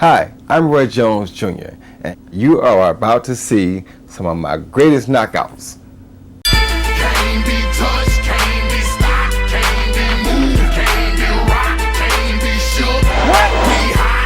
Hi, I'm Roy Jones Jr., and you are about to see some of my greatest knockouts. Can't be touched, can't be stopped, can't be moved, can't be rocked, can't be shook. What? Be hot.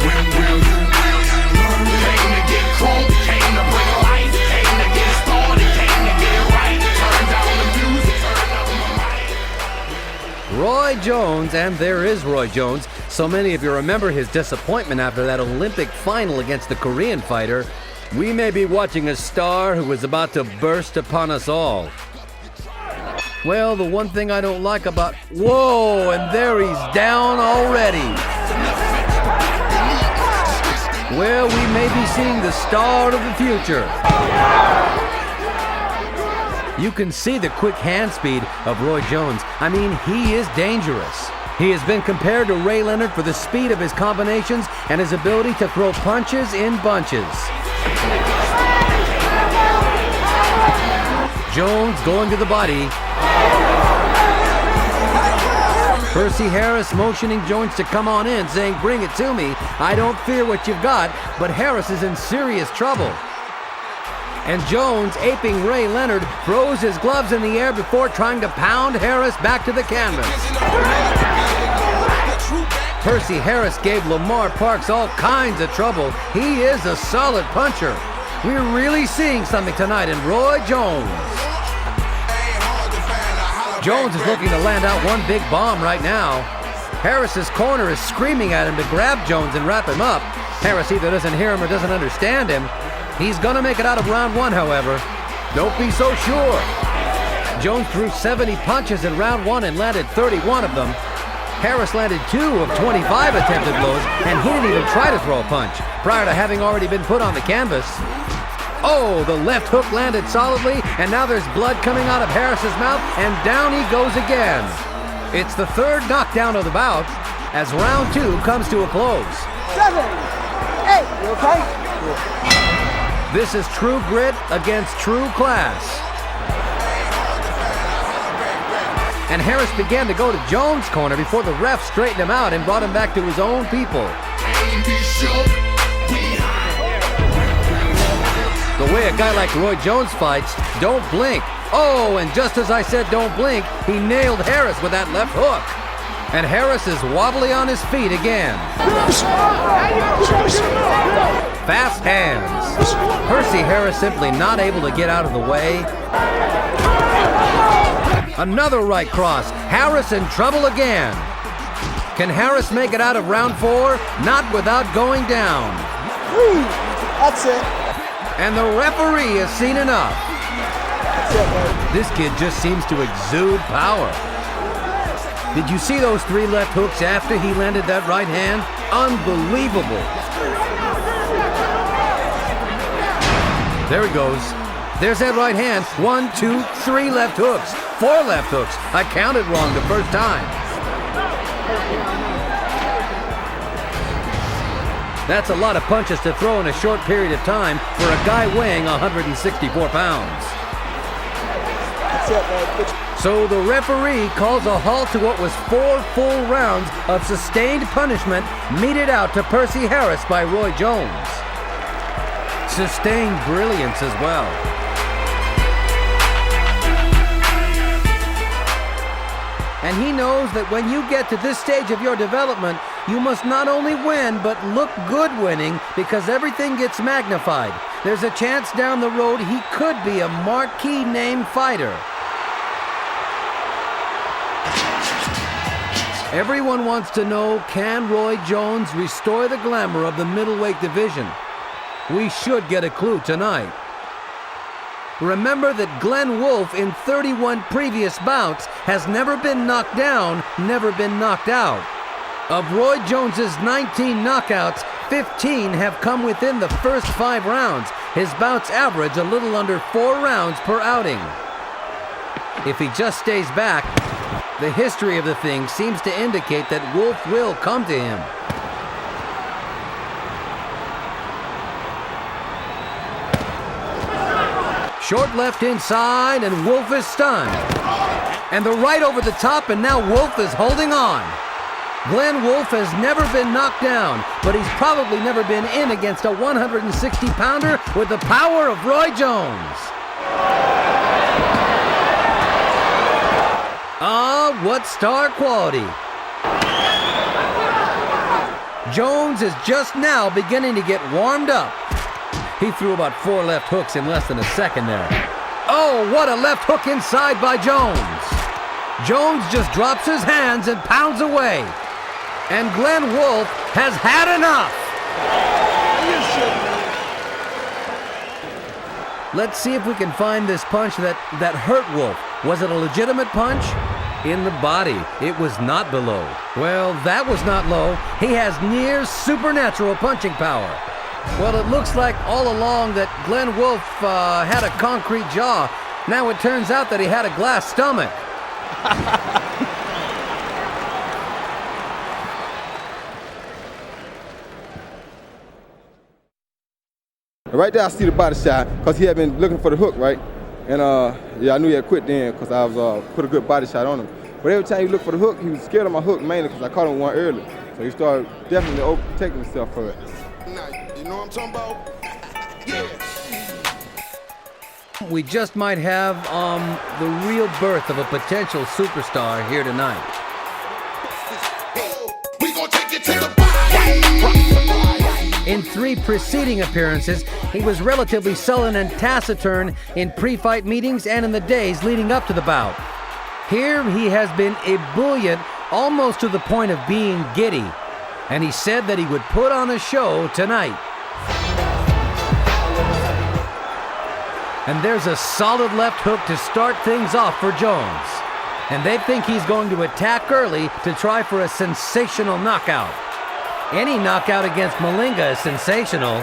When will you learn? Came to get crunk, came to bring life, came to get started, came to get right. Turn down the music, turn up the mic. Roy Jones, and there is Roy Jones. So many of you remember his disappointment after that Olympic final against the Korean fighter. We may be watching a star who is about to burst upon us all. Well, the one thing I don't like about... Whoa, and there he's down already. Well, we may be seeing the star of the future. You can see the quick hand speed of Roy Jones. I mean, he is dangerous. He has been compared to Ray Leonard for the speed of his combinations and his ability to throw punches in bunches. Jones going to the body. Percy Harris motioning Jones to come on in, saying, "Bring it to me. I don't fear what you've got," but Harris is in serious trouble. And Jones, aping Ray Leonard, throws his gloves in the air before trying to pound Harris back to the canvas. Percy Harris gave Lamar Parks all kinds of trouble. He is a solid puncher. We're really seeing something tonight in Roy Jones. Jones is looking to land out one big bomb right now. Harris's corner is screaming at him to grab Jones and wrap him up. Harris either doesn't hear him or doesn't understand him. He's gonna make it out of round one, however. Don't be so sure. Jones threw 70 punches in round one and landed 31 of them. Harris landed 2 of 25 attempted blows, and he didn't even try to throw a punch prior to having already been put on the canvas. Oh, the left hook landed solidly, and now there's blood coming out of Harris's mouth, and down he goes again. It's the third knockdown of the bout as round 2 comes to a close. 7, 8, you okay? This is true grit against true class. And Harris began to go to Jones' corner before the ref straightened him out and brought him back to his own people. The way a guy like Roy Jones fights, don't blink. Oh, and just as I said don't blink, he nailed Harris with that left hook. And Harris is wobbly on his feet again. Fast hands. Percy Harris simply not able to get out of the way. Another right cross. Harris in trouble again. Can Harris make it out of round 4? Not without going down. That's it. And the referee has seen enough. That's it, man. This kid just seems to exude power. Did you see those 3 left hooks after he landed that right hand? Unbelievable. There he goes. There's that right hand. 1, 2, 3 left hooks. 4 left hooks. I counted wrong the first time. That's a lot of punches to throw in a short period of time for a guy weighing 164 pounds. That's it, man. So the referee calls a halt to what was 4 full rounds of sustained punishment meted out to Percy Harris by Roy Jones. Sustained brilliance as well. And he knows that when you get to this stage of your development, you must not only win, but look good winning, because everything gets magnified. There's a chance down the road he could be a marquee name fighter. Everyone wants to know, can Roy Jones restore the glamour of the middleweight division? We should get a clue tonight. Remember that Glenn Wolfe in 31 previous bouts has never been knocked down, never been knocked out. Of Roy Jones's 19 knockouts, 15 have come within the first 5 rounds. His bouts average a little under 4 rounds per outing. If he just stays back, the history of the thing seems to indicate that Wolfe will come to him. Short left inside, and Wolfe is stunned. And the right over the top, and now Wolfe is holding on. Glenn Wolfe has never been knocked down, but he's probably never been in against a 160-pounder with the power of Roy Jones. Ah, what star quality. Jones is just now beginning to get warmed up. He threw about 4 left hooks in less than a second there. Oh, what a left hook inside by Jones. Jones just drops his hands and pounds away. And Glenn Wolfe has had enough. Let's see if we can find this punch that hurt Wolfe. Was it a legitimate punch? In the body. It was not below. Well, that was not low. He has near supernatural punching power. Well, it looks like all along that Glenn Wolfe had a concrete jaw. Now it turns out that he had a glass stomach. Right there I see the body shot because he had been looking for the hook, right? And yeah, I knew he had quit then because I was put a good body shot on him. But every time he looked for the hook, he was scared of my hook mainly because I caught him one early. So he started definitely overtaking himself for it. You know what I'm talking about? Yeah. We just might have the real birth of a potential superstar here tonight. We gonna take it to the body. In 3 preceding appearances, he was relatively sullen and taciturn in pre-fight meetings and in the days leading up to the bout. Here he has been ebullient almost to the point of being giddy, and he said that he would put on a show tonight. And there's a solid left hook to start things off for Jones. And they think he's going to attack early to try for a sensational knockout. Any knockout against Malinga is sensational.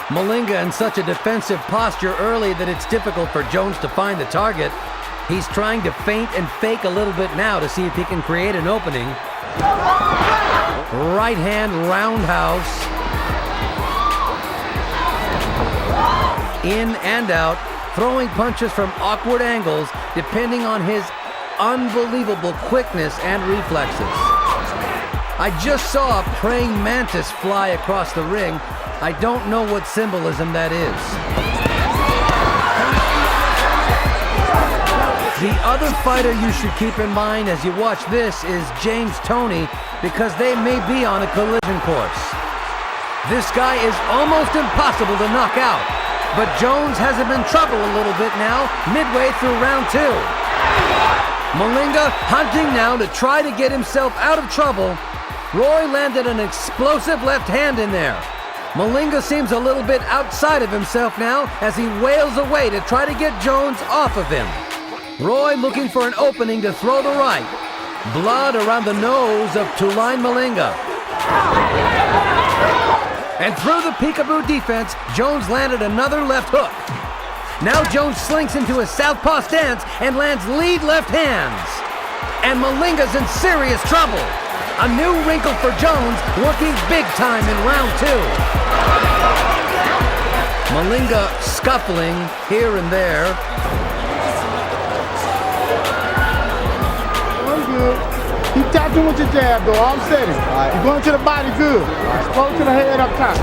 Malinga in such a defensive posture early that it's difficult for Jones to find the target. He's trying to feint and fake a little bit now to see if he can create an opening. Right hand roundhouse. In and out, throwing punches from awkward angles depending on his unbelievable quickness and reflexes. I just saw a praying mantis fly across the ring. I don't know what symbolism that is. The other fighter you should keep in mind as you watch this is James Toney, because they may be on a collision course. This guy is almost impossible to knock out, but Jones has him in trouble a little bit now, midway through round 2. Malinga hunting now to try to get himself out of trouble. Roy landed an explosive left hand in there. Malinga seems a little bit outside of himself now as he wails away to try to get Jones off of him. Roy looking for an opening to throw the right. Blood around the nose of Tulane Malinga. And through the peekaboo defense, Jones landed another left hook. Now Jones slinks into a southpaw stance and lands lead left hands. And Malinga's in serious trouble. A new wrinkle for Jones, working big time in round 2. Malinga scuffling here and there. I'm good. Keep tapping with your jab, though. I'm steady. Right. You're going to the body good. Slow to the head up top.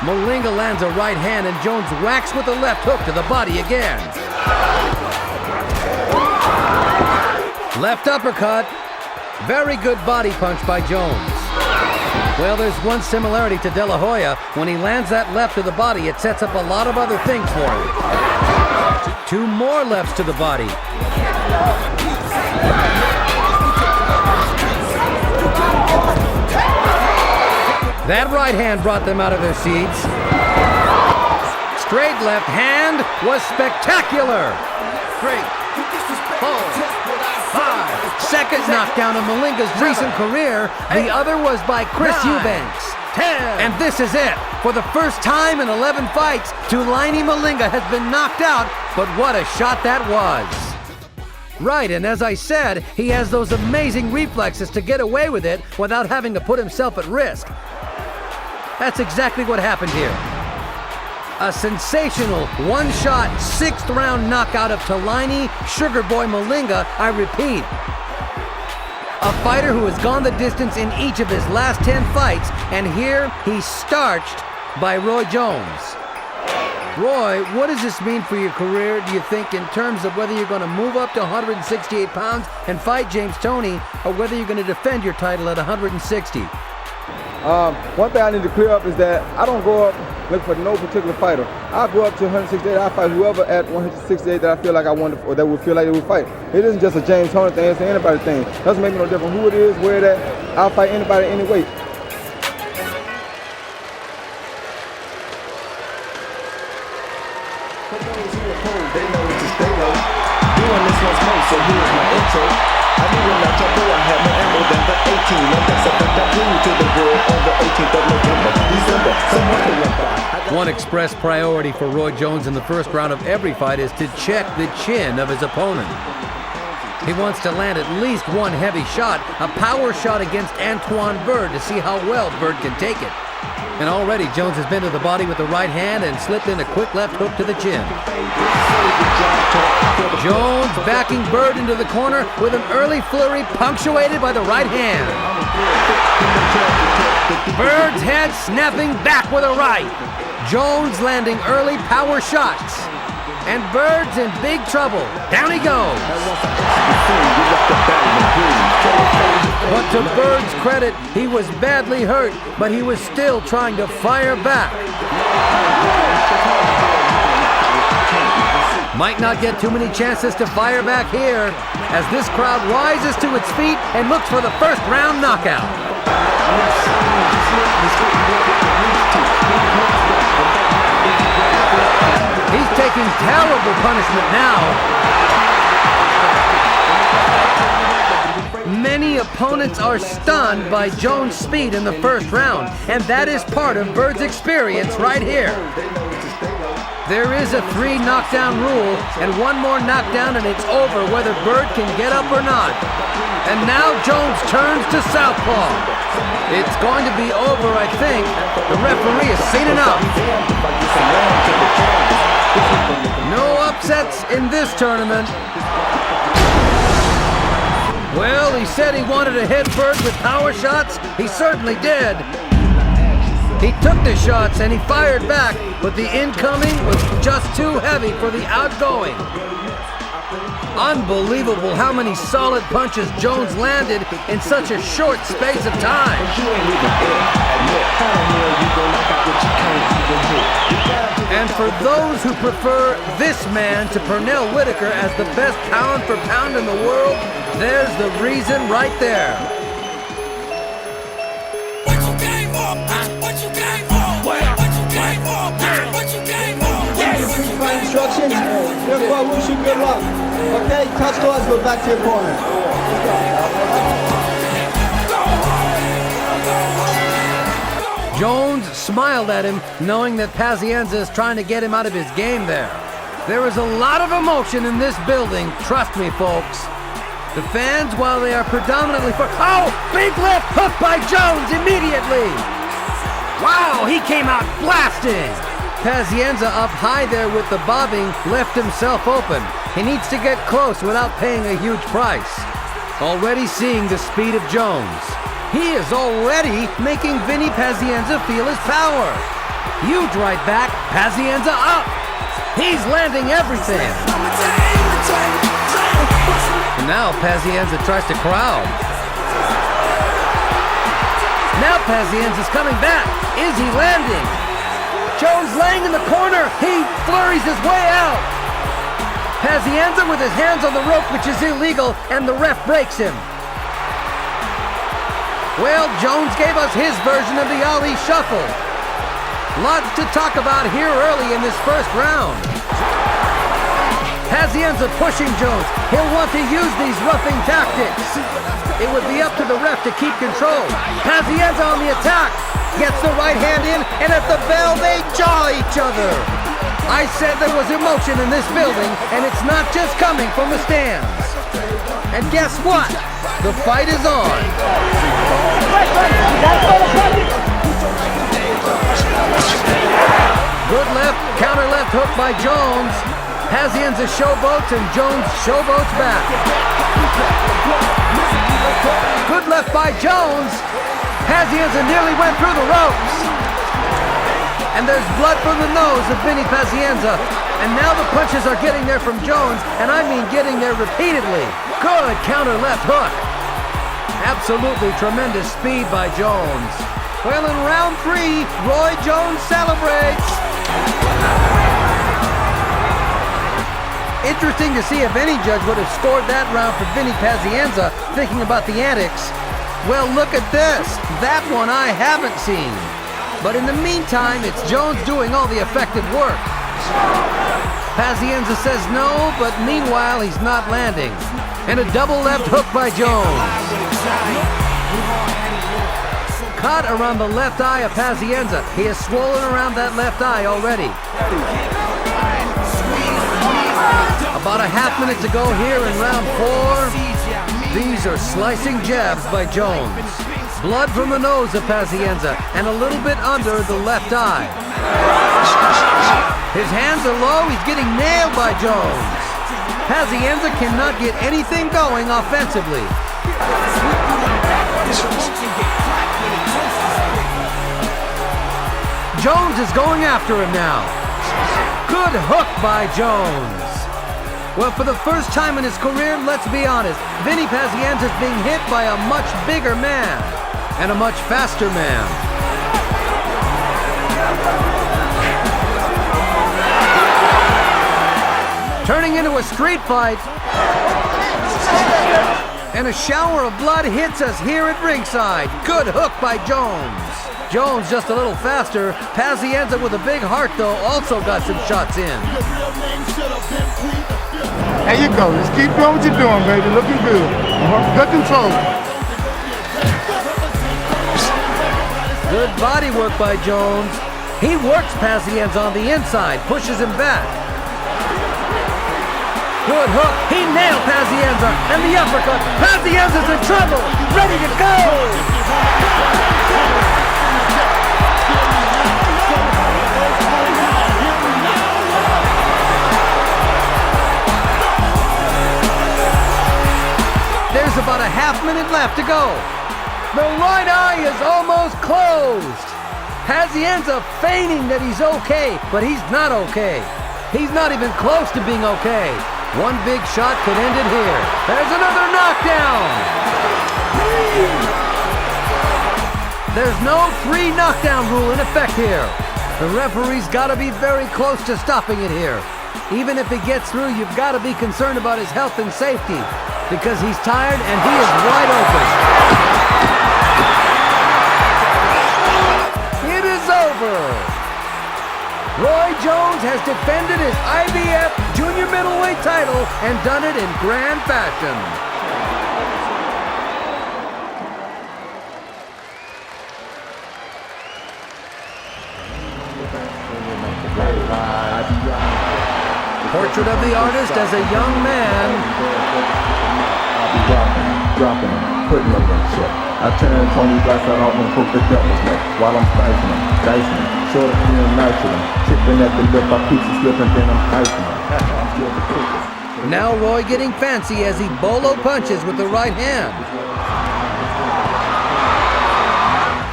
Malinga lands a right hand and Jones whacks with a left hook to the body again. Left uppercut. Very good body punch by Jones. Well, there's one similarity to De La Hoya. When he lands that left to the body, it sets up a lot of other things for him. 2 more lefts to the body. That right hand brought them out of their seats. Straight left hand was spectacular. 3, 4, 5. Second knockdown of Malinga's recent career. The other was by Chris Eubanks. 10. And this is it. For the first time in 11 fights, Tulane Malinga has been knocked out, but what a shot that was. Right, and as I said, he has those amazing reflexes to get away with it without having to put himself at risk. That's exactly what happened here. A sensational one-shot, sixth-round knockout of Talini Sugar Boy Malinga, I repeat. A fighter who has gone the distance in each of his last 10 fights, and here he's starched by Roy Jones. Roy, what does this mean for your career, do you think, in terms of whether you're going to move up to 168 pounds and fight James Toney, or whether you're going to defend your title at 160? One thing I need to clear up is that I don't go up looking for no particular fighter. I go up to 168, I fight whoever at 168 that I feel like I want to, or that would feel like they would fight. It isn't just a James Toney thing, it's an anybody thing. Doesn't make me no difference who it is, where it at. I'll fight anybody any weight. They know to stay low. Doing this once more, so here's my intro. I knew when I jumped I had more ammo than the 18. And that's a fact I flew to the world on the 18th of November, December. One express priority for Roy Jones in the first round of every fight is to check the chin of his opponent. He wants to land at least one heavy shot, a power shot against Antoine Bird, to see how well Bird can take it. And already Jones has been to the body with the right hand and slipped in a quick left hook to the chin. Jones backing Bird into the corner with an early flurry punctuated by the right hand. Bird's head snapping back with a right. Jones landing early power shots. And Bird's in big trouble. Down he goes. But to Bird's credit, he was badly hurt, but he was still trying to fire back. Might not get too many chances to fire back here, as this crowd rises to its feet and looks for the first round knockout. He's taking terrible punishment now. Many opponents are stunned by Jones' speed in the first round, and that is part of Bird's experience right here. There is a 3 knockdown rule, and one more knockdown and it's over whether Bird can get up or not. And now Jones turns to southpaw. It's going to be over, I think. The referee has seen enough. No upsets in this tournament. Well, he said he wanted to hit Bird with power shots. He certainly did. He took the shots and he fired back, but the incoming was just too heavy for the outgoing. Unbelievable how many solid punches Jones landed in such a short space of time. And for those who prefer this man to Pernell Whitaker as the best pound for pound in the world, there's the reason right there. What you came for? What you came for? What you came for? What you came for? My instructions. Good luck. Wish you good luck. Okay, touch gloves. Go back to your corner. Jones smiled at him, knowing that Pazienza is trying to get him out of his game there. There is a lot of emotion in this building, trust me, folks. The fans, while they are predominantly for... Oh! Big left hook by Jones immediately! Wow, he came out blasting! Pazienza up high there with the bobbing left himself open. He needs to get close without paying a huge price. Already seeing the speed of Jones. He is already making Vinny Pazienza feel his power. Huge right back, Pazienza up. He's landing everything. And now Pazienza tries to crowd. Now Pazienza's coming back. Is he landing? Jones laying in the corner. He flurries his way out. Pazienza with his hands on the rope, which is illegal, and the ref breaks him. Well, Jones gave us his version of the Ali Shuffle. Lots to talk about here early in this first round. Pazienza pushing Jones. He'll want to use these roughing tactics. It would be up to the ref to keep control. Pazienza on the attack. Gets the right hand in, and at the bell, they jaw each other. I said there was emotion in this building, and it's not just coming from the stands. And guess what? The fight is on. Good left, counter left hook by Jones. Pazienza showboats and Jones showboats back. Good left by Jones. Pazienza nearly went through the ropes. And there's blood from the nose of Vinny Pazienza. And now the punches are getting there from Jones, and I mean getting there repeatedly. Good counter left hook. Absolutely tremendous speed by Jones. Well, in round 3, Roy Jones celebrates. Interesting to see if any judge would have scored that round for Vinny Pazienza, thinking about the antics. Well, look at this. That one I haven't seen. But in the meantime, it's Jones doing all the effective work. Pazienza says no, but meanwhile, he's not landing. And a double left hook by Jones. Cut around the left eye of Pazienza. He is swollen around that left eye already. About a half minute to go here in round 4. These are slicing jabs by Jones. Blood from the nose of Pazienza and a little bit under the left eye. His hands are low, he's getting nailed by Jones. Pazienza cannot get anything going offensively. Jones is going after him now. Good hook by Jones. Well, for the first time in his career, let's be honest, Vinny Pazienza is being hit by a much bigger man and a much faster man. Turning into a street fight. And a shower of blood hits us here at ringside. Good hook by Jones. Jones just a little faster. Pazienza with a big heart, though, also got some shots in. There you go. Just keep doing what you're doing, baby. Looking good. Good control. Good body work by Jones. He works Pazienza on the inside, pushes him back. Good hook. He nailed Pazienza and the uppercut. Pazienza's in trouble. Ready to go. There's about a half minute left to go. The right eye is almost closed. Pazienza feigning that he's okay, but he's not okay. He's not even close to being okay. One big shot could end it here. There's another knockdown. There's no 3 knockdown rule in effect here. The referee's got to be very close to stopping it here. Even if he gets through, you've got to be concerned about his health and safety because he's tired and he is wide open. It is over. Roy Jones has defended his IBF junior middleweight title and done it in grand fashion. Portrait of the artist as a young man. I'll be dropping him, putting him in check. I turn Tony Glass out and hook the devil's neck while I'm slicing him, dicing him, short of being nice to him, chipping at the lip, I keep slipping, then I'm icing him. I'm still the quickest. Now Roy getting fancy as he bolo punches with the right hand.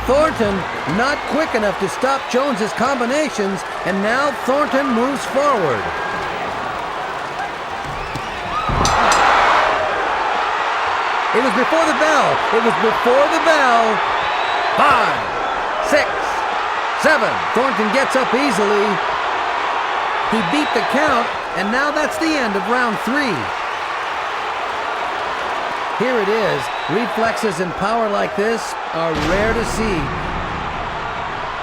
Thornton not quick enough to stop Jones's combinations, and now Thornton moves forward. It was before the bell. It was before the bell. 5, 6, 7. Thornton gets up easily. He beat the count, and now that's the end of round 3. Here it is. Reflexes and power like this are rare to see.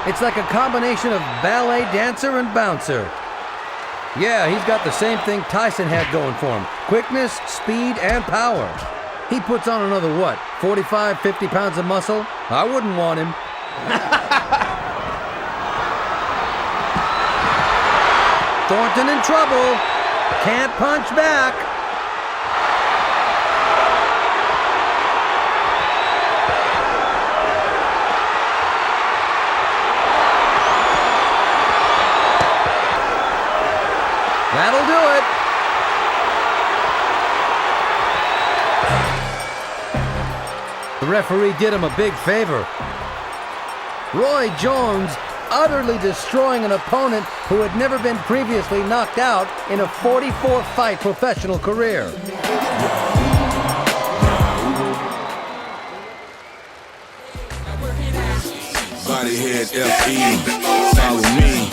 It's like a combination of ballet dancer and bouncer. Yeah, he's got the same thing Tyson had going for him. Quickness, speed, and power. He puts on another, what, 45, 50 pounds of muscle? I wouldn't want him. Thornton in trouble. Can't punch back. The referee did him a big favor. Roy Jones utterly destroying an opponent who had never been previously knocked out in a 44-fight professional career. Bodyhead F.E. Follow me.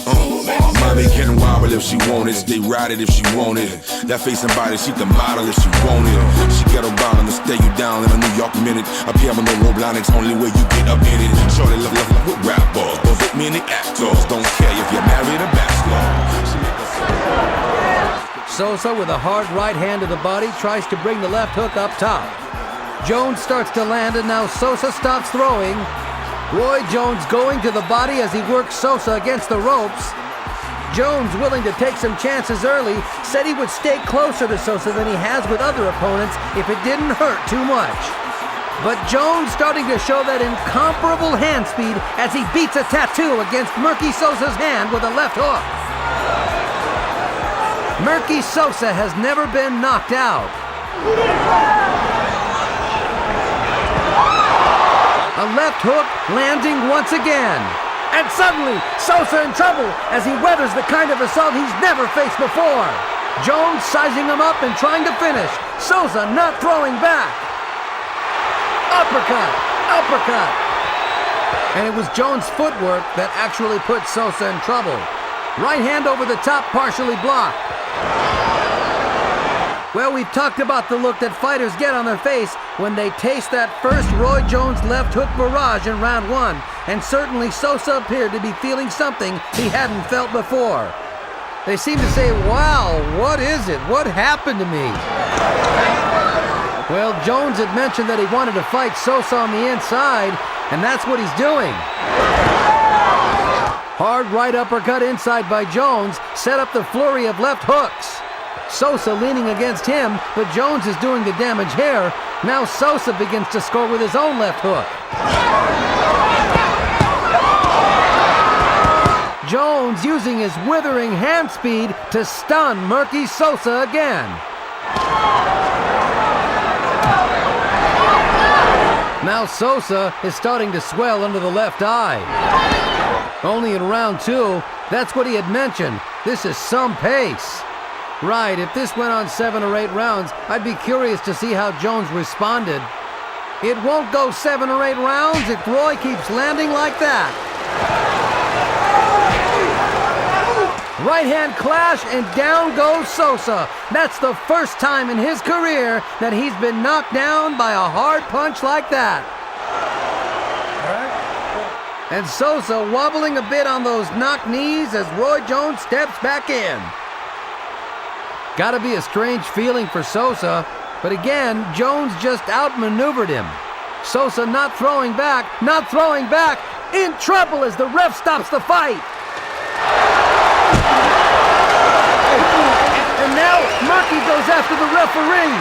Mommy can wobble if she want it. Stay ride it if she want it. That face and body, she can model if she want it. She get around and stay you down in a New York minute. Up here with no roblonics, only way you get up in it. Shorty love with rap balls. Both with many actors. Don't care if you're married or bachelor. Sosa with a hard right hand to the body tries to bring the left hook up top. Jones starts to land and now Sosa stops throwing. Roy Jones going to the body as he works Sosa against the ropes. Jones, willing to take some chances early, said he would stay closer to Sosa than he has with other opponents if it didn't hurt too much. But Jones starting to show that incomparable hand speed as he beats a tattoo against Murky Sosa's hand with a left hook. Murky Sosa has never been knocked out. A left hook landing once again. And suddenly, Sosa in trouble as he weathers the kind of assault he's never faced before. Jones sizing him up and trying to finish. Sosa not throwing back. Uppercut, uppercut. And it was Jones' footwork that actually put Sosa in trouble. Right hand over the top, partially blocked. Well, we've talked about the look that fighters get on their face when they taste that first Roy Jones left hook barrage in round one. And certainly Sosa appeared to be feeling something he hadn't felt before. They seem to say, wow, what is it? What happened to me? Well, Jones had mentioned that he wanted to fight Sosa on the inside, and that's what he's doing. Hard right uppercut inside by Jones set up the flurry of left hooks. Sosa leaning against him, but Jones is doing the damage here. Now Sosa begins to score with his own left hook. Jones using his withering hand speed to stun Murky Sosa again. Now Sosa is starting to swell under the left eye. Only in round two, that's what he had mentioned. This is some pace. Right, if this went on 7 or 8 rounds, I'd be curious to see how Jones responded. It won't go 7 or 8 rounds if Roy keeps landing like that. Right hand clash and down goes Sosa. That's the first time in his career that he's been knocked down by a hard punch like that. And Sosa wobbling a bit on those knock knees as Roy Jones steps back in. Gotta be a strange feeling for Sosa, but again, Jones just outmaneuvered him. Sosa not throwing back, in trouble as the ref stops the fight. And now Murky goes after the referee.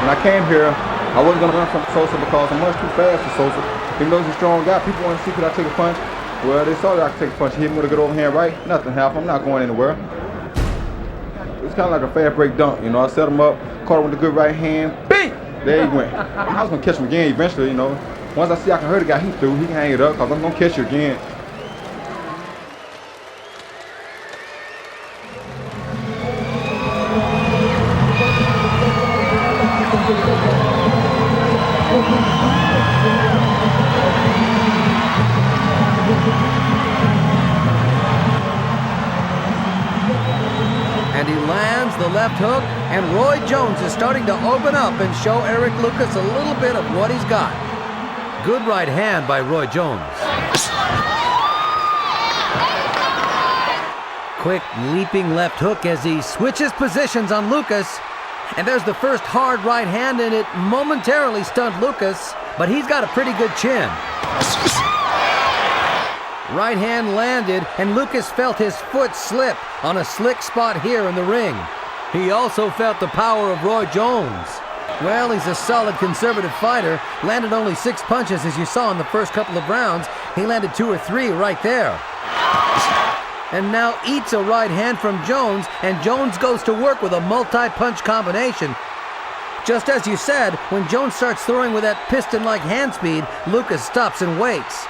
When I came here, I wasn't going to run from Sosa because I'm much too fast for Sosa. Even though he's a strong guy, people want to see could I take a punch. Well, they saw that I could take a punch. He hit me with a good overhand right. Nothing happened. I'm not going anywhere. It's kind of like a fast break dunk, you know. I set him up, caught him with a good right hand. Bing! There he went. I was going to catch him again eventually, you know. Once I see I can hurt a guy, he threw. He can hang it up because I'm going to catch you again. And he lands the left hook, and Roy Jones is starting to open up and show Eric Lucas a little bit of what he's got. Good right hand by Roy Jones. Quick leaping left hook as he switches positions on Lucas. And there's the first hard right hand, and it momentarily stunned Lucas, but he's got a pretty good chin. Right hand landed, and Lucas felt his foot slip on a slick spot here in the ring. He also felt the power of Roy Jones. Well, he's a solid conservative fighter. Landed only 6 punches, as you saw in the first couple of rounds. He landed 2 or 3 right there. and now eats a right hand from Jones, and Jones goes to work with a multi-punch combination. Just as you said, when Jones starts throwing with that piston-like hand speed, Lucas stops and waits.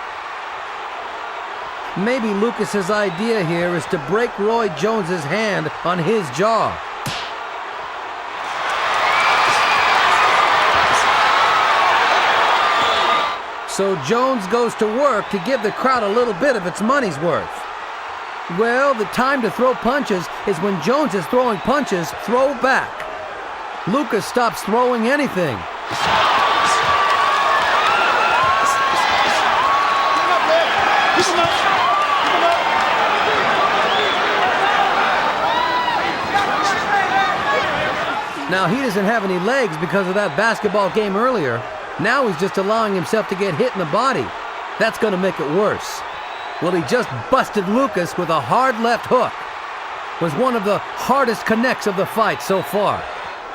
Maybe Lucas's idea here is to break Roy Jones's hand on his jaw. So Jones goes to work to give the crowd a little bit of its money's worth. Well, the time to throw punches is when Jones is throwing punches, throw back. Lucas stops throwing anything. Now, he doesn't have any legs because of that basketball game earlier. Now he's just allowing himself to get hit in the body. That's going to make it worse. Well, he just busted Lucas with a hard left hook. It was one of the hardest connects of the fight so far.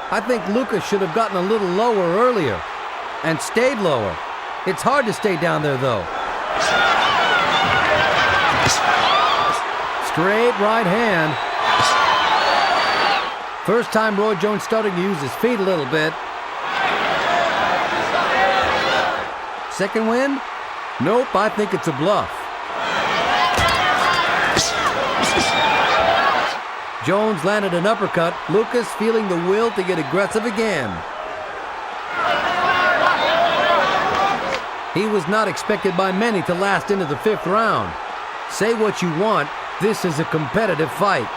I think Lucas should have gotten a little lower earlier and stayed lower. It's hard to stay down there, though. Straight right hand. First time Roy Jones starting to use his feet a little bit. Second win? Nope, I think it's a bluff. Jones landed an uppercut, Lucas feeling the will to get aggressive again. He was not expected by many to last into the 5th round. Say what you want, this is a competitive fight.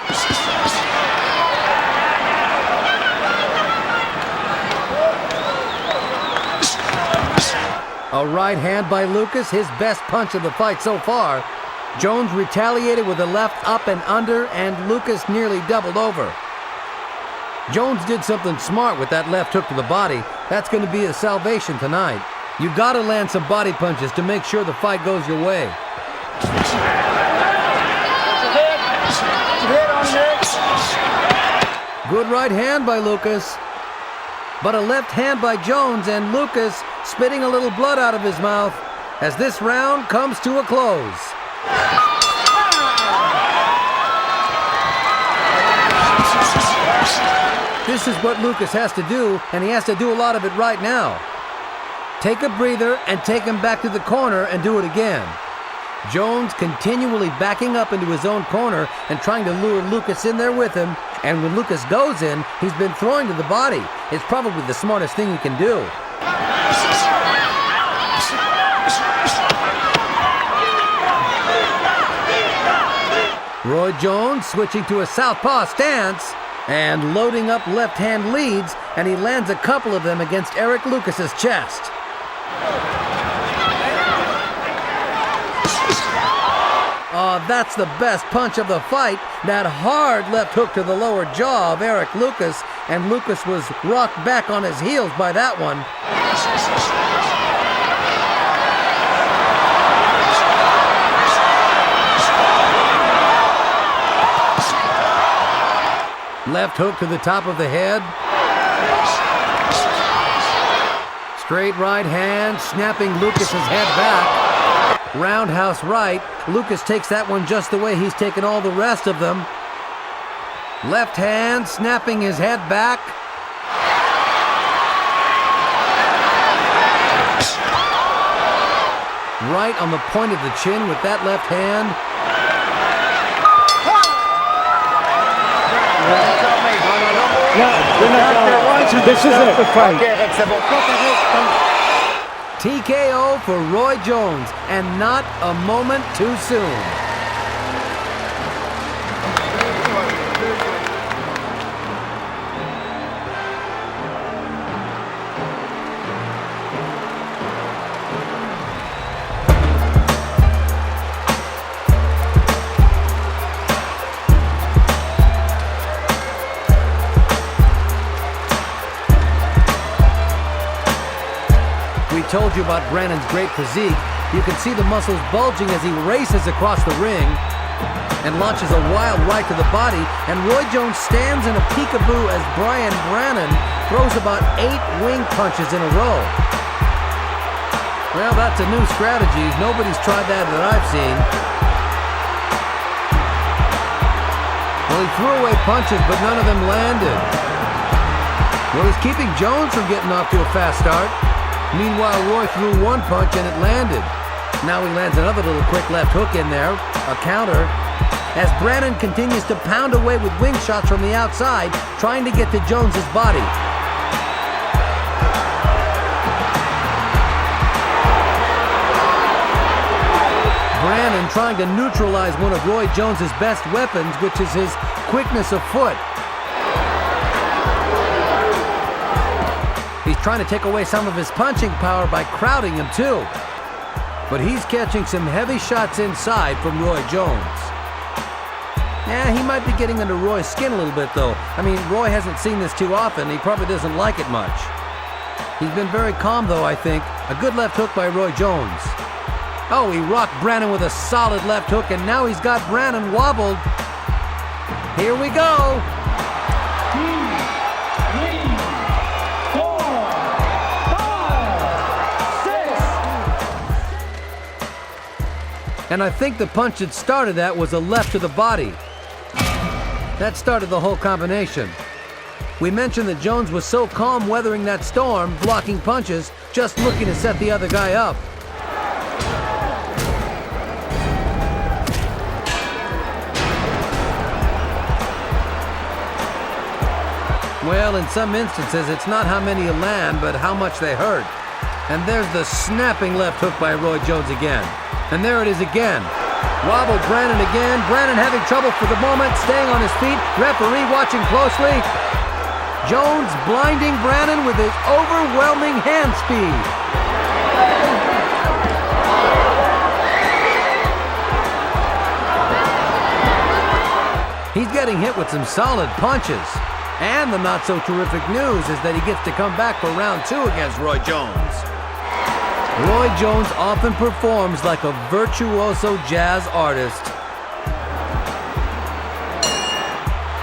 A right hand by Lucas, his best punch of the fight so far. Jones retaliated with a left up and under, and Lucas nearly doubled over. Jones did something smart with that left hook to the body. That's going to be his salvation tonight. You got to land some body punches to make sure the fight goes your way. Good right hand by Lucas. But a left hand by Jones, and Lucas spitting a little blood out of his mouth as this round comes to a close. This is what Lucas has to do, and he has to do a lot of it right now. Take a breather and take him back to the corner and do it again. Jones continually backing up into his own corner and trying to lure Lucas in there with him. And when Lucas goes in, he's been throwing to the body. It's probably the smartest thing he can do. Roy Jones switching to a southpaw stance and loading up left hand leads, and he lands a couple of them against Eric Lucas's chest. That's the best punch of the fight. That hard left hook to the lower jaw of Eric Lucas, and Lucas was rocked back on his heels by that one. Left hook to the top of the head. Straight right hand, snapping Lucas's head back. Roundhouse right. Lucas takes that one just the way he's taken all the rest of them. Left hand, snapping his head back. Right on the point of the chin with that left hand. This is it. TKO for Roy Jones, and not a moment too soon. Told you about Brannon's great physique. You can see the muscles bulging as he races across the ring and launches a wild right to the body, and Roy Jones stands in a peekaboo as Brian Brannon throws about 8 wing punches in a row. Well, that's a new strategy. Nobody's tried that I've seen. Well, he threw away punches, but none of them landed. Well, he's keeping Jones from getting off to a fast start. Meanwhile, Roy threw one punch and it landed. Now he lands another little quick left hook in there, a counter, as Brannon continues to pound away with wing shots from the outside, trying to get to Jones's body. Brannon trying to neutralize one of Roy Jones's best weapons, which is his quickness of foot. He's trying to take away some of his punching power by crowding him too. But he's catching some heavy shots inside from Roy Jones. Yeah, he might be getting under Roy's skin a little bit though. I mean, Roy hasn't seen this too often. He probably doesn't like it much. He's been very calm though, I think. A good left hook by Roy Jones. Oh, he rocked Brannon with a solid left hook, and now he's got Brannon wobbled. Here we go. 2, 3, 4, 5, 6. And I think the punch that started that was a left to the body. That started the whole combination. We mentioned that Jones was so calm weathering that storm, blocking punches, just looking to set the other guy up. Well, in some instances, it's not how many you land, but how much they hurt. And there's the snapping left hook by Roy Jones again. And there it is again. Wobbled Brannon again. Brannon having trouble for the moment, staying on his feet. Referee watching closely. Jones blinding Brannon with his overwhelming hand speed. He's getting hit with some solid punches. And the not-so-terrific news is that he gets to come back for round 2 against Roy Jones. Roy Jones often performs like a virtuoso jazz artist,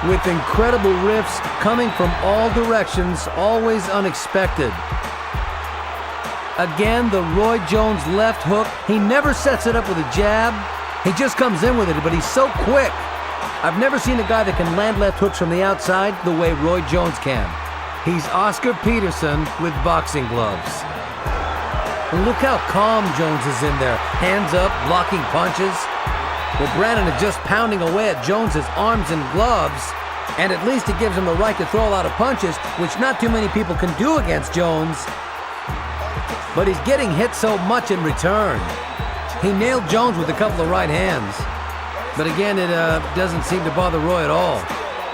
with incredible riffs coming from all directions, always unexpected. Again, the Roy Jones left hook. He never sets it up with a jab. He just comes in with it, but he's so quick. I've never seen a guy that can land left hooks from the outside the way Roy Jones can. He's Oscar Peterson with boxing gloves. And look how calm Jones is in there. Hands up, blocking punches. Well, Brannon is just pounding away at Jones's arms and gloves, and at least it gives him the right to throw a lot of punches, which not too many people can do against Jones. But he's getting hit so much in return. He nailed Jones with a couple of right hands. But again, it doesn't seem to bother Roy at all.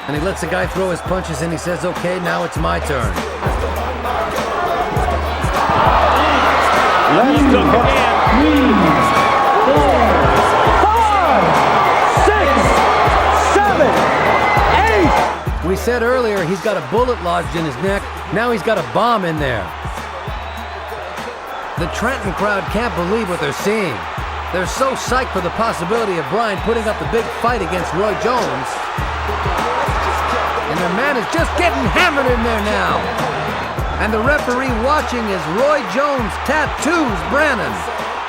And he lets the guy throw his punches and he says, okay, now it's my turn. Let's look again. 3, 4, 5, 6, 7, 8. We said earlier he's got a bullet lodged in his neck. Now he's got a bomb in there. The Trenton crowd can't believe what they're seeing. They're so psyched for the possibility of Bryan putting up the big fight against Roy Jones. And the man is just getting hammered in there now. And the referee watching as Roy Jones tattoos Brannon.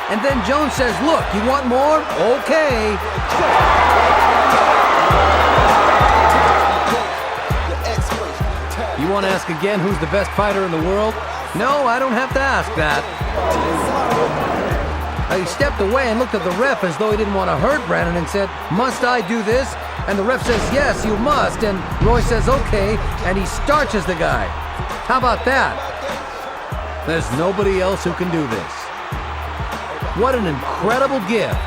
And then Jones says, look, you want more? Okay. You want to ask again who's the best fighter in the world? No, I don't have to ask that. He stepped away and looked at the ref as though he didn't want to hurt Brannon and said, must I do this? And the ref says, yes, you must. And Roy says, okay, and he starches the guy. How about that? There's nobody else who can do this. What an incredible gift.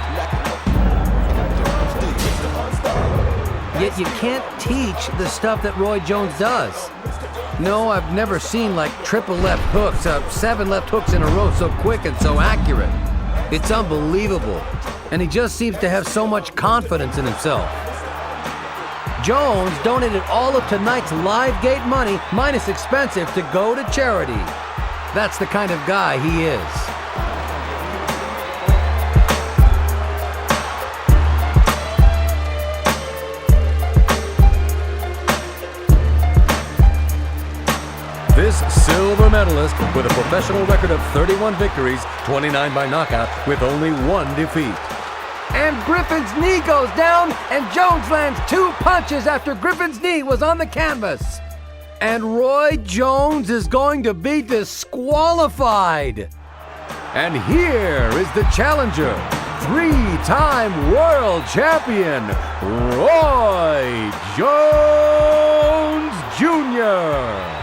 Yet you can't teach the stuff that Roy Jones does. No, I've never seen like triple left hooks, 7 left hooks in a row so quick and so accurate. It's unbelievable. And he just seems to have so much confidence in himself. Jones donated all of tonight's live gate money, minus expensive, to go to charity. That's the kind of guy he is. This silver medalist with a professional record of 31 victories, 29 by knockout, with only 1 defeat. And Griffin's knee goes down, and Jones lands 2 punches after Griffin's knee was on the canvas. And Roy Jones is going to be disqualified. And here is the challenger, 3-time world champion, Roy Jones Jr.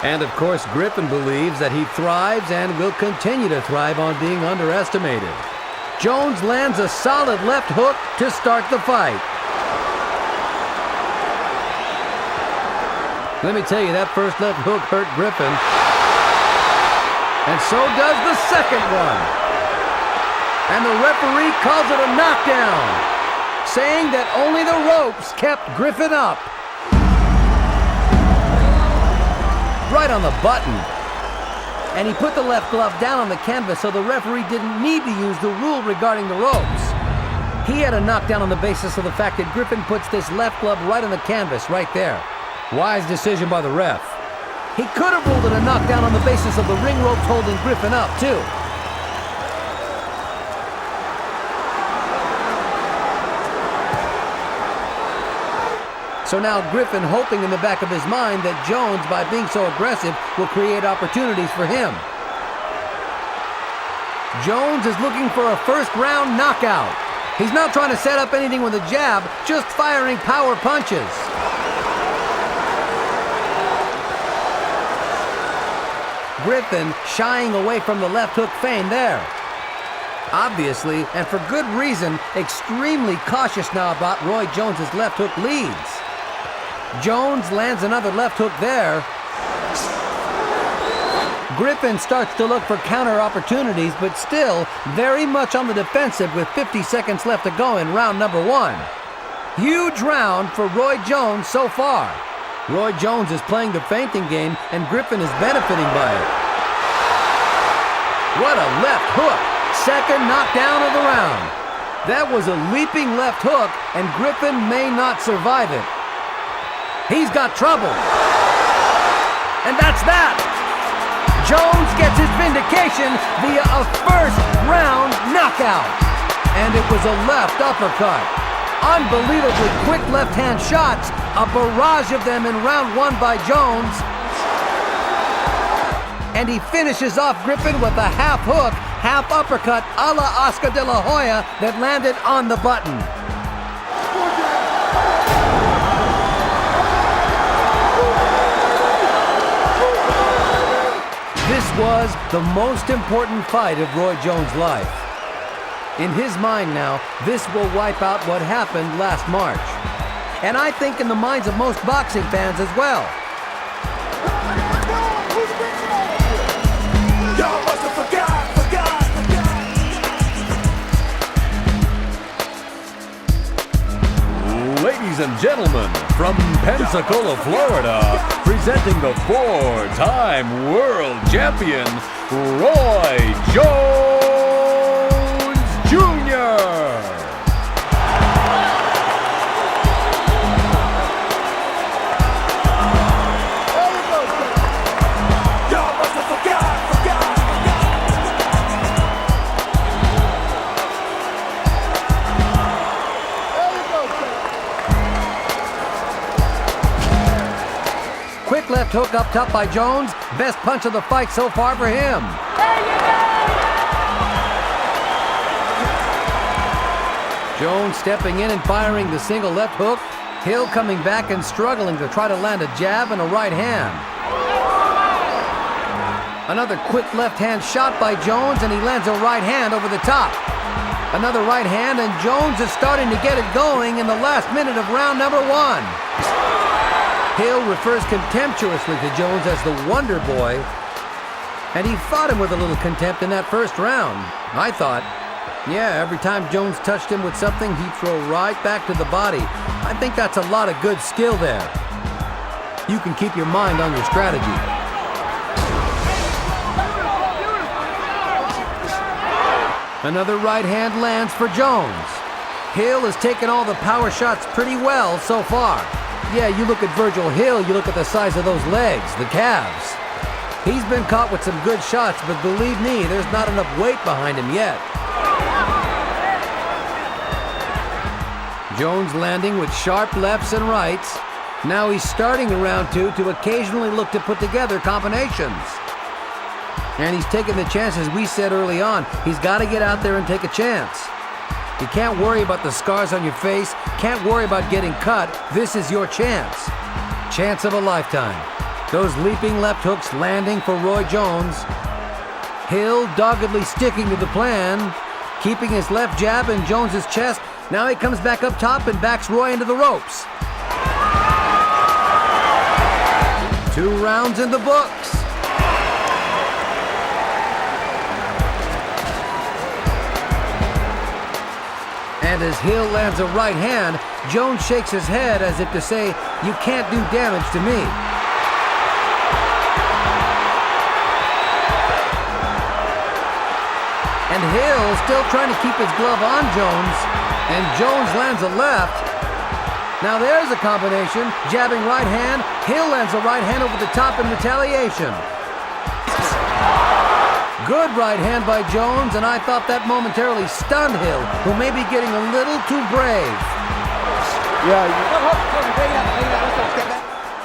And of course, Griffin believes that he thrives and will continue to thrive on being underestimated. Jones lands a solid left hook to start the fight. Let me tell you, that first left hook hurt Griffin. And so does the second one. And the referee calls it a knockdown, saying that only the ropes kept Griffin up. Right on the button. And he put the left glove down on the canvas so the referee didn't need to use the rule regarding the ropes. He had a knockdown on the basis of the fact that Griffin puts this left glove right on the canvas, right there. Wise decision by the ref. He could have ruled it a knockdown on the basis of the ring ropes holding Griffin up, too. So now Griffin, hoping in the back of his mind that Jones, by being so aggressive, will create opportunities for him. Jones is looking for a first-round knockout. He's not trying to set up anything with a jab, just firing power punches. Griffin shying away from the left hook feint there. Obviously, and for good reason, extremely cautious now about Roy Jones's left hook leads. Jones lands another left hook there. Griffin starts to look for counter opportunities, but still very much on the defensive with 50 seconds left to go in round number 1. Huge round for Roy Jones so far. Roy Jones is playing the feinting game, and Griffin is benefiting by it. What a left hook! Second knockdown of the round. That was a leaping left hook, and Griffin may not survive it. He's got trouble. And that's that. Jones gets his vindication via a first-round knockout. And it was a left uppercut. Unbelievably quick left-hand shots. A barrage of them in round 1 by Jones. And he finishes off Griffin with a half hook, half uppercut a la Oscar de la Hoya that landed on the button. This was the most important fight of Roy Jones' life. In his mind now, this will wipe out what happened last March. And I think in the minds of most boxing fans as well. Y'all must have forgot. Ladies and gentlemen, from Pensacola, Florida, presenting the 4-time world champion, Roy Jones Jr. Y'all must have forgot. Quick left hook up top by Jones. Best punch of the fight so far for him. Jones stepping in and firing the single left hook. Hill coming back and struggling to try to land a jab and a right hand. Another quick left hand shot by Jones, and he lands a right hand over the top. Another right hand, and Jones is starting to get it going in the last minute of round number 1. Hill refers contemptuously to Jones as the Wonder Boy, and he fought him with a little contempt in that first round. I thought, yeah, every time Jones touched him with something, he'd throw right back to the body. I think that's a lot of good skill there. You can keep your mind on your strategy. Another right hand lands for Jones. Hill has taken all the power shots pretty well so far. Yeah, you look at Virgil Hill, you look at the size of those legs, the calves. He's been caught with some good shots, but believe me, there's not enough weight behind him yet. Jones landing with sharp lefts and rights. Now he's starting in round 2 to occasionally look to put together combinations. And he's taking the chances we said early on. He's got to get out there and take a chance. You can't worry about the scars on your face, can't worry about getting cut. This is your chance. Chance of a lifetime. Those leaping left hooks landing for Roy Jones. Hill doggedly sticking to the plan, keeping his left jab in Jones's chest. Now he comes back up top and backs Roy into the ropes. 2 rounds in the books. And as Hill lands a right hand, Jones shakes his head as if to say, "You can't do damage to me." And Hill still trying to keep his glove on Jones, and Jones lands a left. Now there's a combination, jabbing right hand, Hill lands a right hand over the top in retaliation. Good right hand by Jones, and I thought that momentarily stunned Hill, who may be getting a little too brave.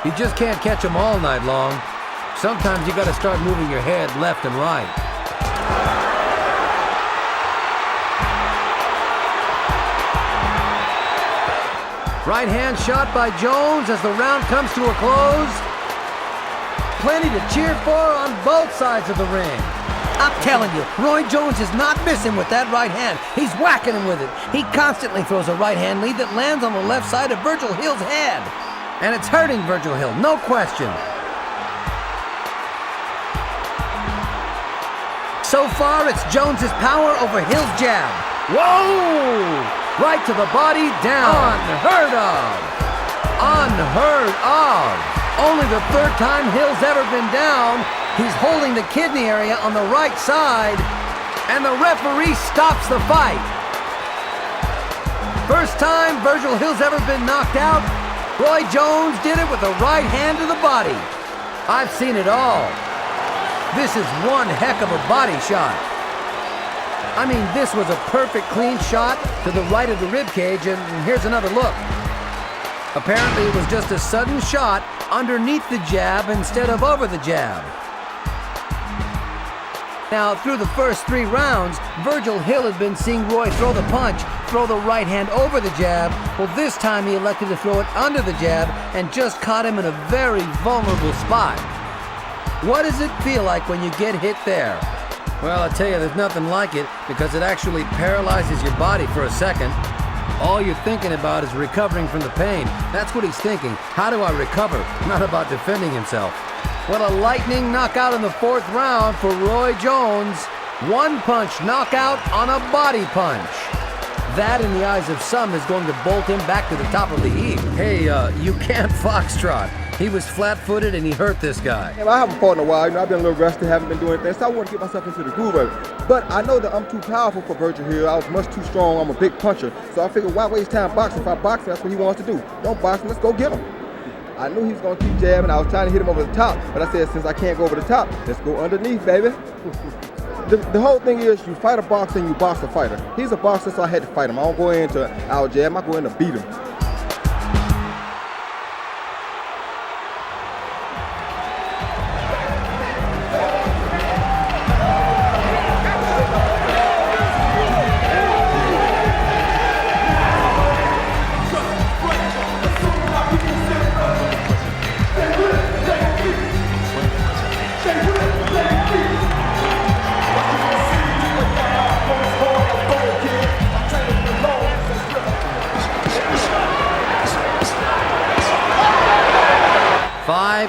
You just can't catch them all night long. Sometimes you got to start moving your head left and right. Right hand shot by Jones as the round comes to a close. Plenty to cheer for on both sides of the ring. I'm telling you, Roy Jones is not missing with that right hand. He's whacking him with it. He constantly throws a right hand lead that lands on the left side of Virgil Hill's head. And it's hurting Virgil Hill, no question. So far, it's Jones's power over Hill's jab. Whoa! Right to the body, down. Unheard of. Unheard of. Only the 3rd time Hill's ever been down. He's holding the kidney area on the right side, and the referee stops the fight. First time Virgil Hill's ever been knocked out, Roy Jones did it with a right hand to the body. I've seen it all. This is one heck of a body shot. I mean, this was a perfect clean shot to the right of the rib cage, and here's another look. Apparently it was just a sudden shot underneath the jab instead of over the jab. Now, through the first 3 rounds, Virgil Hill had been seeing Roy throw the punch, throw the right hand over the jab. Well, this time he elected to throw it under the jab and just caught him in a very vulnerable spot. What does it feel like when you get hit there? Well, I tell you, there's nothing like it because it actually paralyzes your body for a second. All you're thinking about is recovering from the pain. That's what he's thinking. How do I recover? Not about defending himself. What a lightning knockout in the 4th round for Roy Jones. 1-punch knockout on a body punch. That, in the eyes of some, is going to bolt him back to the top of the heap. Hey, you can't foxtrot. He was flat-footed and he hurt this guy. Yeah, I haven't fought in a while. You know, I've been a little rusty, haven't been doing things, so I want to get myself into the groove of it. But I know that I'm too powerful for Virgil Hill. I was much too strong. I'm a big puncher. So I figured, why waste time boxing? If I box him, that's what he wants to do. Don't box him, let's go get him. I knew he was going to keep jabbing. I was trying to hit him over the top, but I said, since I can't go over the top, let's go underneath, baby. The whole thing is, you fight a boxer and you box a fighter. He's a boxer, so I had to fight him. I don't go into our jab, I go in to beat him.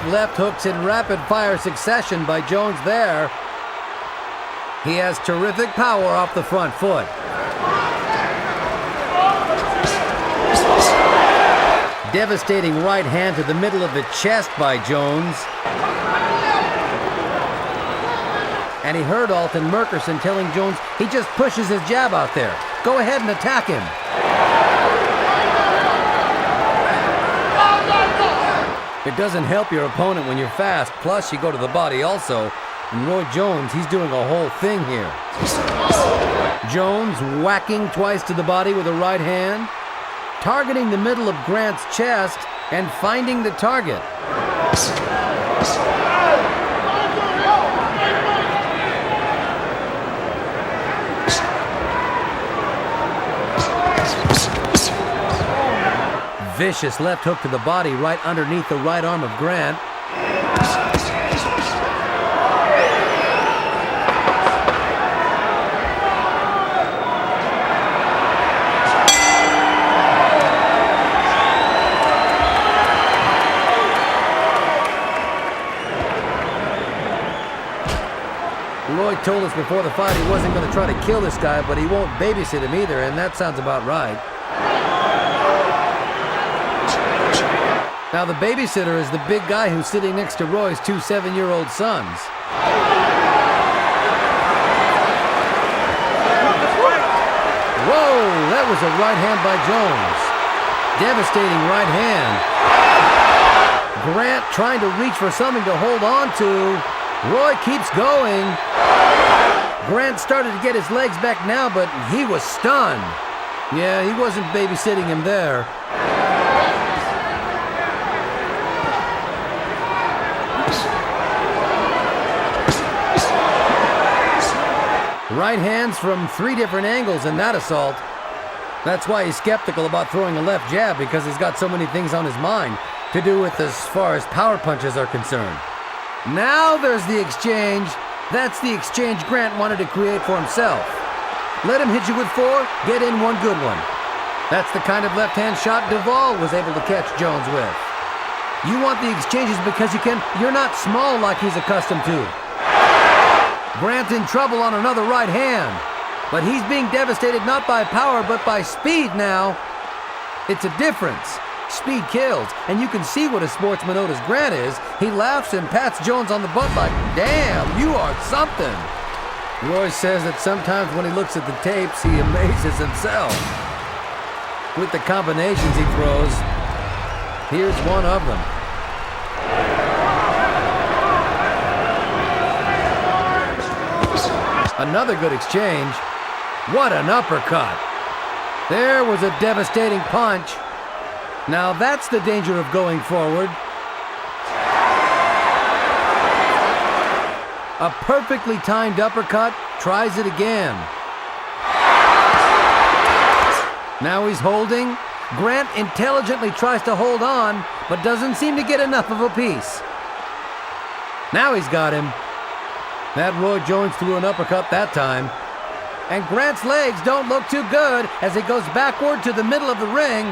Left hooks in rapid-fire succession by Jones there. He has terrific power off the front foot. Devastating right hand to the middle of the chest by Jones. And he heard Alton Merkerson telling Jones he just pushes his jab out there. Go ahead and attack him. It doesn't help your opponent when you're fast, plus you go to the body also. And Roy Jones, he's doing a whole thing here. Jones whacking twice to the body with a right hand, targeting the middle of Grant's chest and finding the target. Vicious left hook to the body right underneath the right arm of Grant. Roy told us before the fight he wasn't going to try to kill this guy, but he won't babysit him either, and that sounds about right. Now the babysitter is the big guy who's sitting next to Roy's two 7-year-old sons. Whoa, that was a right hand by Jones. Devastating right hand. Grant trying to reach for something to hold on to. Roy keeps going. Grant started to get his legs back now, but he was stunned. Yeah, he wasn't babysitting him there. Right hands from 3 different angles in that assault. That's why he's skeptical about throwing a left jab, because he's got so many things on his mind to do with as far as power punches are concerned. Now there's the exchange. That's the exchange Grant wanted to create for himself. Let him hit you with 4, get in one good one. That's the kind of left-hand shot Duvall was able to catch Jones with. You want the exchanges because you're not small like he's accustomed to. Grant in trouble on another right hand, but he's being devastated not by power but by speed now. It's a difference. Speed kills, and you can see what a sportsman Otis Grant is. He laughs and pats Jones on the butt like, damn, you are something. Roy says that sometimes when he looks at the tapes, he amazes himself with the combinations he throws. Here's one of them. Another good exchange. What an uppercut. There was a devastating punch. Now that's the danger of going forward. A perfectly timed uppercut, tries it again. Now he's holding. Grant intelligently tries to hold on, but doesn't seem to get enough of a piece. Now he's got him. That Roy Jones threw an uppercut that time. And Grant's legs don't look too good as he goes backward to the middle of the ring.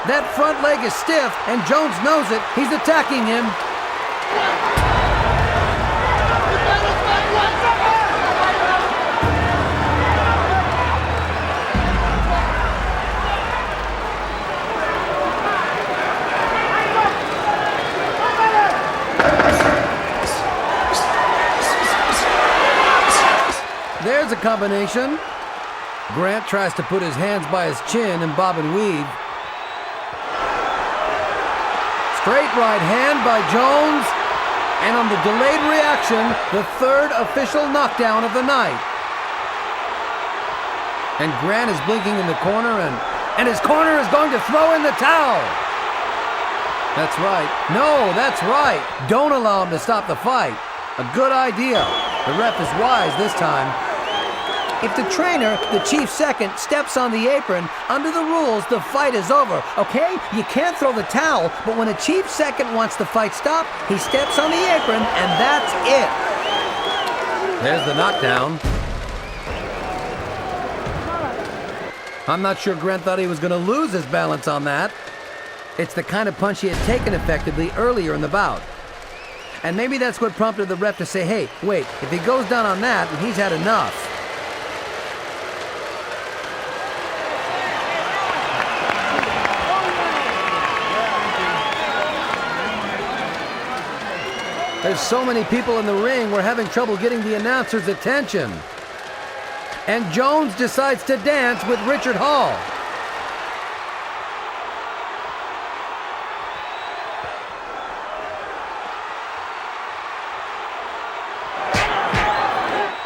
That front leg is stiff, and Jones knows it. He's attacking him. There's a combination. Grant tries to put his hands by his chin and bob and weave. Straight right hand by Jones. And on the delayed reaction, the 3rd official knockdown of the night. And Grant is blinking in the corner, and his corner is going to throw in the towel. That's right. No, that's right. Don't allow him to stop the fight. A good idea. The ref is wise this time. If the trainer, the chief second, steps on the apron, under the rules, the fight is over, okay? You can't throw the towel, but when a chief second wants the fight stopped, he steps on the apron, and that's it. There's the knockdown. I'm not sure Grant thought he was going to lose his balance on that. It's the kind of punch he had taken effectively earlier in the bout. And maybe that's what prompted the ref to say, hey, wait, if he goes down on that, he's had enough. There's so many people in the ring, we're having trouble getting the announcer's attention. And Jones decides to dance with Richard Hall.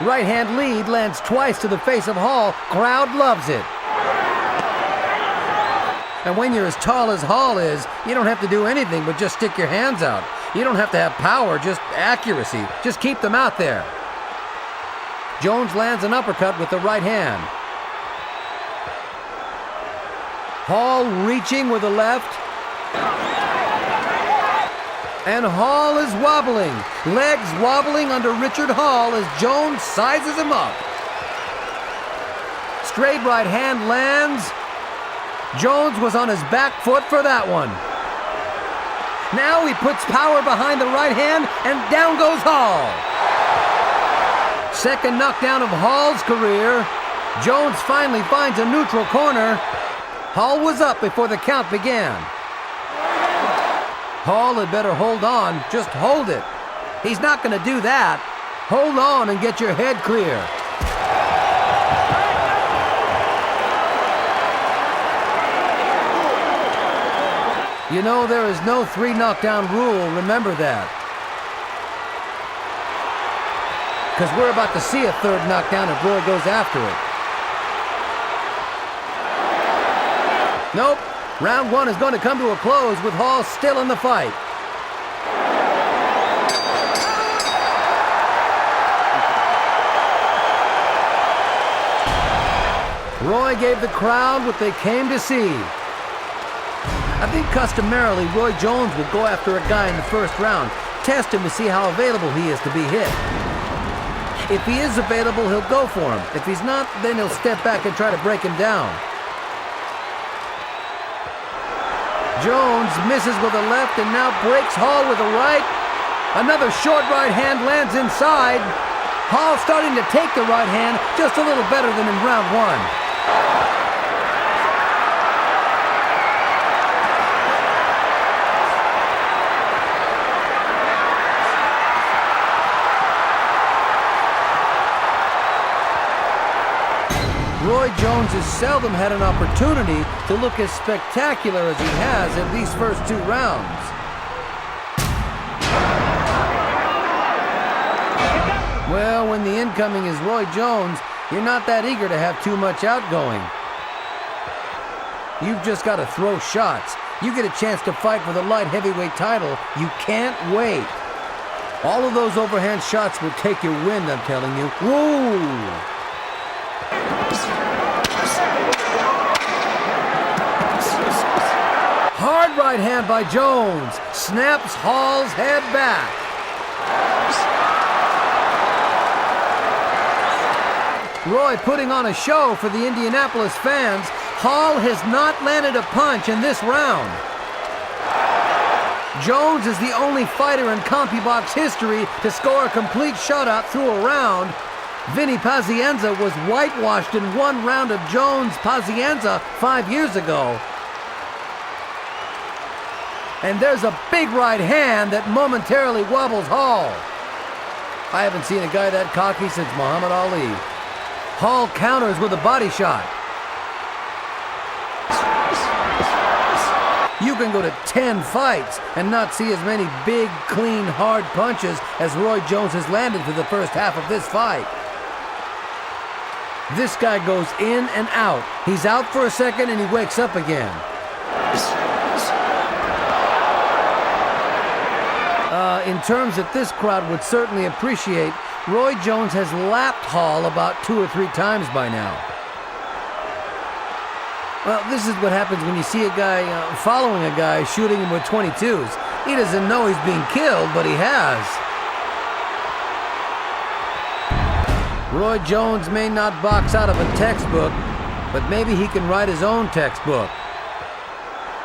Right hand lead lands twice to the face of Hall. Crowd loves it. And when you're as tall as Hall is, you don't have to do anything but just stick your hands out. You don't have to have power, just accuracy. Just keep them out there. Jones lands an uppercut with the right hand. Hall reaching with the left. And Hall is wobbling. Legs wobbling under Richard Hall as Jones sizes him up. Straight right hand lands. Jones was on his back foot for that one. Now he puts power behind the right hand, and down goes Hall. Second knockdown of Hall's career. Jones finally finds a neutral corner. Hall was up before the count began. Hall had better hold on, just hold it. He's not going to do that. Hold on and get your head clear. You know, there is no 3 knockdown rule, remember that. Because we're about to see a 3rd knockdown if Roy goes after it. Nope, round 1 is going to come to a close with Hall still in the fight. Roy gave the crowd what they came to see. I think customarily Roy Jones would go after a guy in the first round, test him to see how available he is to be hit. If he is available, he'll go for him. If he's not, then he'll step back and try to break him down. Jones misses with a left and now breaks Hall with a right. Another short right hand lands inside. Hall starting to take the right hand just a little better than in round 1. Roy Jones has seldom had an opportunity to look as spectacular as he has in these first 2 rounds. Well, when the incoming is Roy Jones, you're not that eager to have too much outgoing. You've just got to throw shots. You get a chance to fight for the light heavyweight title. You can't wait. All of those overhand shots will take your wind, I'm telling you. Whoa! Hard right hand by Jones. Snaps Hall's head back. Roy putting on a show for the Indianapolis fans. Hall has not landed a punch in this round. Jones is the only fighter in CompuBox history to score a complete shutout through a round. Vinny Pazienza was whitewashed in 1 round of Jones-Pazienza 5 years ago. And there's a big right hand that momentarily wobbles Hall. I haven't seen a guy that cocky since Muhammad Ali. Hall counters with a body shot. You can go to 10 fights and not see as many big, clean, hard punches as Roy Jones has landed for the first half of this fight. This guy goes in and out. He's out for a second and he wakes up again. In terms that this crowd would certainly appreciate, Roy Jones has lapped Hall about 2 or 3 times by now. Well, this is what happens when you see a guy following a guy shooting him with 22s. He doesn't know he's being killed, but he has. Roy Jones may not box out of a textbook, but maybe he can write his own textbook.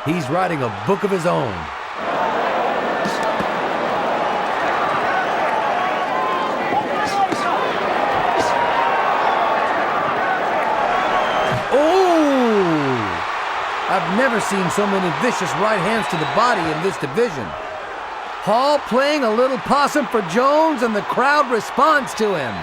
He's writing a book of his own. I've never seen so many vicious right hands to the body in this division. Hall playing a little possum for Jones, and the crowd responds to him.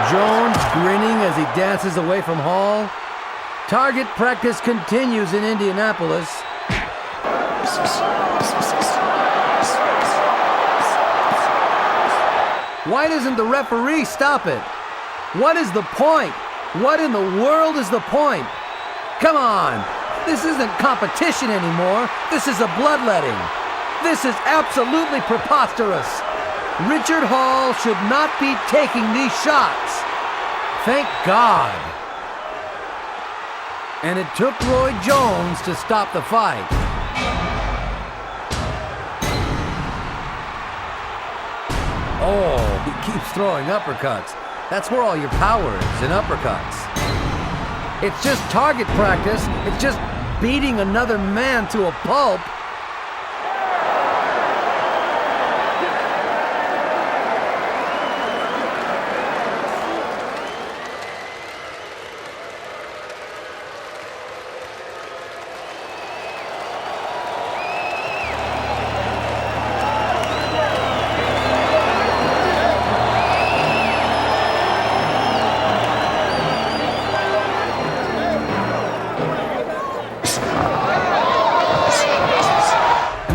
Jones grinning as he dances away from Hall. Target practice continues in Indianapolis. Why doesn't the referee stop it? What is the point? What in the world is the point? Come on, this isn't competition anymore. This is a bloodletting. This is absolutely preposterous. Richard Hall should not be taking these shots. Thank God. And it took Roy Jones to stop the fight. Oh, he keeps throwing uppercuts. That's where all your power is, in uppercuts. It's just target practice. It's just beating another man to a pulp.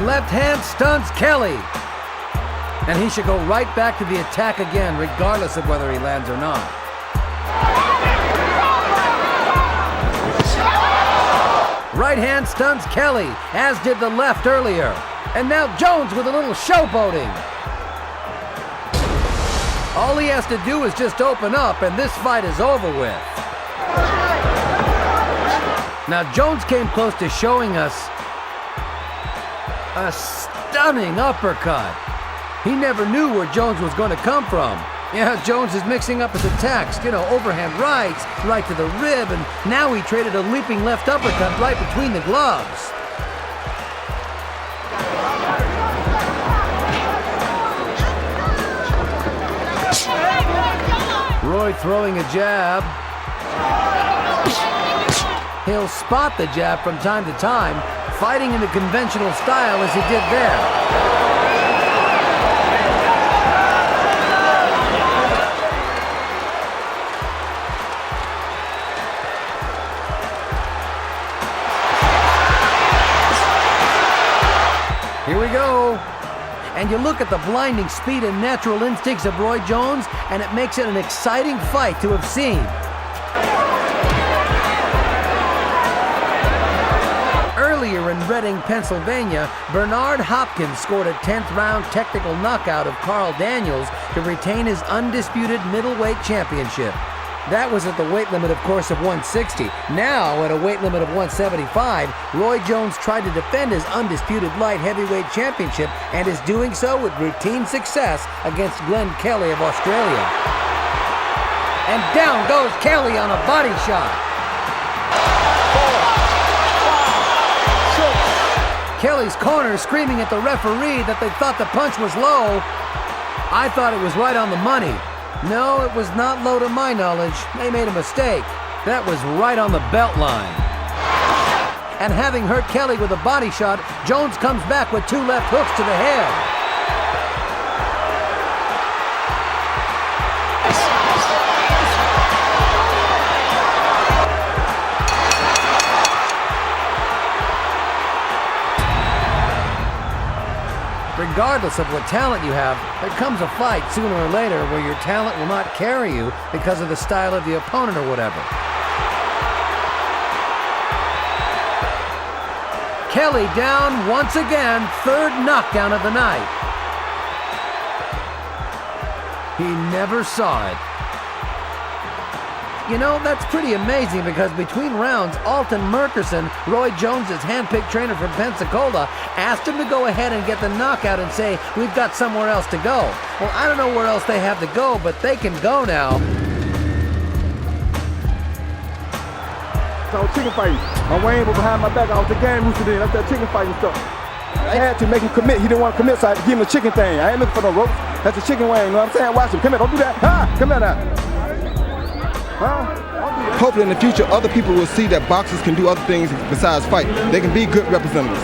Left hand stuns Kelly. And he should go right back to the attack again, regardless of whether he lands or not. Right hand stuns Kelly, as did the left earlier. And now Jones with a little showboating. All he has to do is just open up, and this fight is over with. Now Jones came close to showing us a stunning uppercut. He never knew where Jones was going to come from. Yeah, Jones is mixing up his attacks. You know, overhand rights, right to the rib, and now he traded a leaping left uppercut right between the gloves. Roy throwing a jab. He'll spot the jab from time to time, fighting in the conventional style as he did there. Here we go. And you look at the blinding speed and natural instincts of Roy Jones, and it makes it an exciting fight to have seen. Earlier in Reading, Pennsylvania, Bernard Hopkins scored a 10th round technical knockout of Carl Daniels to retain his undisputed middleweight championship. That was at the weight limit, of course, of 160. Now, at a weight limit of 175, Roy Jones tried to defend his undisputed light heavyweight championship and is doing so with routine success against Glenn Kelly of Australia. And down goes Kelly on a body shot. Kelly's corner screaming at the referee that they thought the punch was low. I thought it was right on the money. No, it was not low to my knowledge. They made a mistake. That was right on the belt line. And having hurt Kelly with a body shot, Jones comes back with two left hooks to the head. Regardless of what talent you have, there comes a fight sooner or later where your talent will not carry you because of the style of the opponent or whatever. Kelly down once again, third knockdown of the night. He never saw it. You know, that's pretty amazing because between rounds, Alton Murkerson, Roy Jones' handpicked trainer from Pensacola, asked him to go ahead and get the knockout and say, we've got somewhere else to go. Well, I don't know where else they have to go, but they can go now. So chicken fighting. My Wayne was behind my back. I was the game rooster then. That's that chicken fighting stuff. I had to make him commit. He didn't want to commit, so I had to give him the chicken thing. I ain't looking for no ropes. That's a chicken Wayne. You know what I'm saying? Watch him. Come here. Don't do that. Ah, come here now. Huh? Hopefully in the future, other people will see that boxers can do other things besides fight. They can be good representatives.